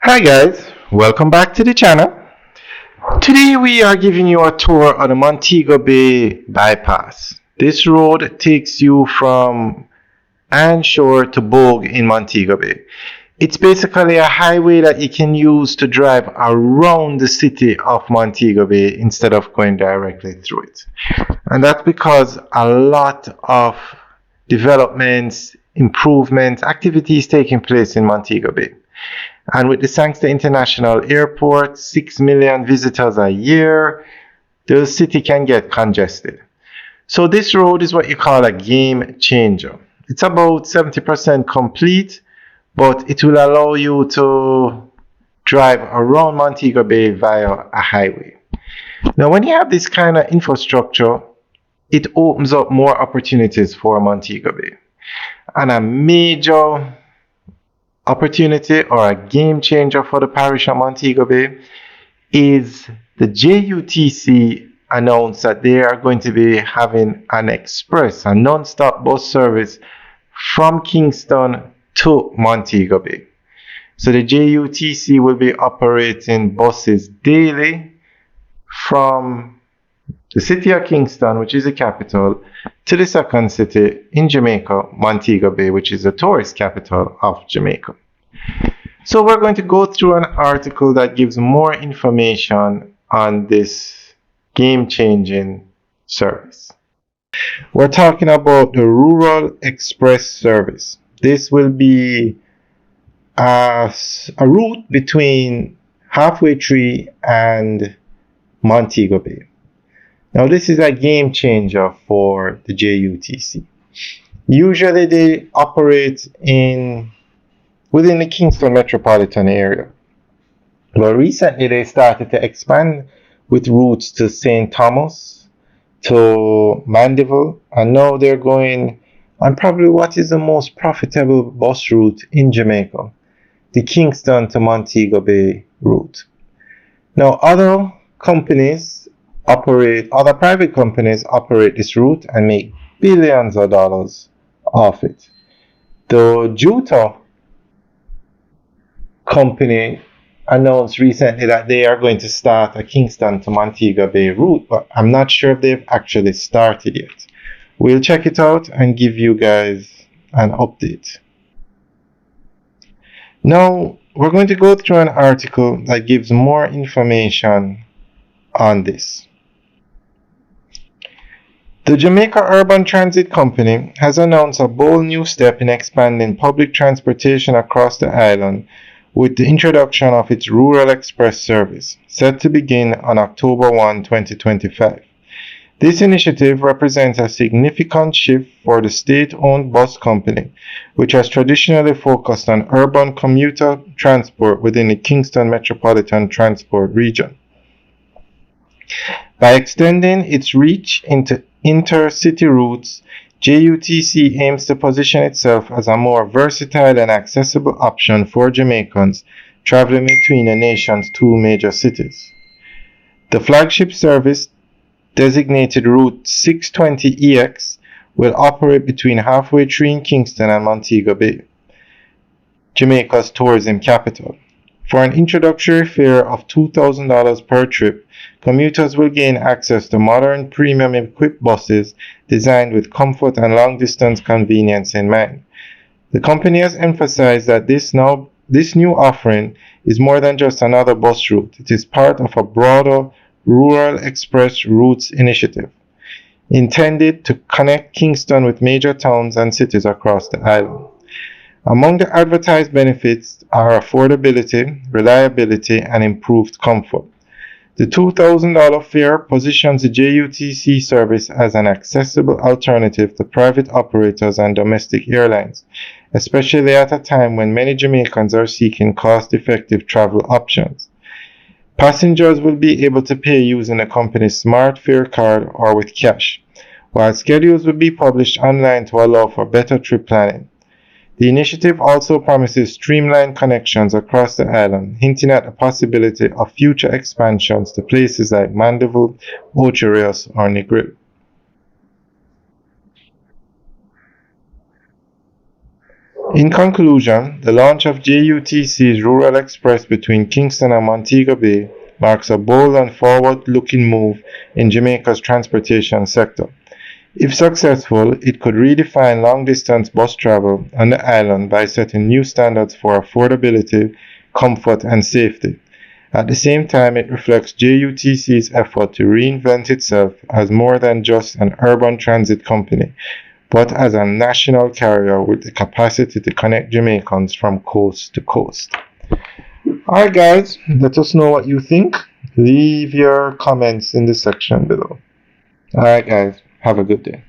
Hi guys, welcome back to the channel. Today we are giving you a tour on the Montego Bay bypass. This road takes you from Anshore to Bogue in Montego Bay. It's basically a highway that you can use to drive around the city of Montego Bay instead of going directly through it. And that's because a lot of developments, improvements, activities taking place in Montego Bay. And with the Sangster International Airport, 6 million visitors a year, the city can get congested. So this road is what you call a game changer. It's about 70% complete, but it will allow you to drive around Montego Bay via a highway. Now, when you have this kind of infrastructure, it opens up more opportunities for Montego Bay. And a major opportunity or a game changer for the parish of Montego Bay is the JUTC announced that they are going to be having an express, a non-stop bus service from Kingston to Montego Bay. So the JUTC will be operating buses daily from the city of Kingston, which is the capital, to the second city in Jamaica, Montego Bay, which is the tourist capital of Jamaica. So we're going to go through an article that gives more information on this game-changing service. We're talking about the Rural Express Service. This will be a route between Halfway Tree and Montego Bay. Now this is a game changer for the JUTC. Usually they operate within the Kingston metropolitan area. But recently they started to expand with routes to St. Thomas, to Mandeville, and now they're going on probably what is the most profitable bus route in Jamaica, the Kingston to Montego Bay route. Now other private companies operate this route and make billions of dollars off it. The JUTC company announced recently that they are going to start a Kingston to Montego Bay route, but I'm not sure if they've actually started yet. We'll check it out and give you guys an update. Now, we're going to go through an article that gives more information on this. The Jamaica Urban Transit Company has announced a bold new step in expanding public transportation across the island with the introduction of its Rural Express service, set to begin on October 1, 2025. This initiative represents a significant shift for the state-owned bus company, which has traditionally focused on urban commuter transport within the Kingston Metropolitan Transport Region. By extending its reach into intercity routes, JUTC aims to position itself as a more versatile and accessible option for Jamaicans traveling between the nation's two major cities. The flagship service, designated Route 620EX, will operate between Halfway Tree in Kingston and Montego Bay, Jamaica's tourism capital. For an introductory fare of $2,000 per trip, commuters will gain access to modern premium-equipped buses designed with comfort and long-distance convenience in mind. The company has emphasized that this new offering is more than just another bus route. It is part of a broader Rural Express Routes initiative, intended to connect Kingston with major towns and cities across the island. Among the advertised benefits are affordability, reliability, and improved comfort. The $2,000 fare positions the JUTC service as an accessible alternative to private operators and domestic airlines, especially at a time when many Jamaicans are seeking cost-effective travel options. Passengers will be able to pay using the company's smart fare card or with cash, while schedules will be published online to allow for better trip planning. The initiative also promises streamlined connections across the island, hinting at the possibility of future expansions to places like Mandeville, Ocho Rios, or Negril. In conclusion, the launch of JUTC's Rural Express between Kingston and Montego Bay marks a bold and forward-looking move in Jamaica's transportation sector. If successful, it could redefine long-distance bus travel on the island by setting new standards for affordability, comfort, and safety. At the same time, it reflects JUTC's effort to reinvent itself as more than just an urban transit company, but as a national carrier with the capacity to connect Jamaicans from coast to coast. Alright guys, let us know what you think. Leave your comments in the section below. Alright guys, have a good day.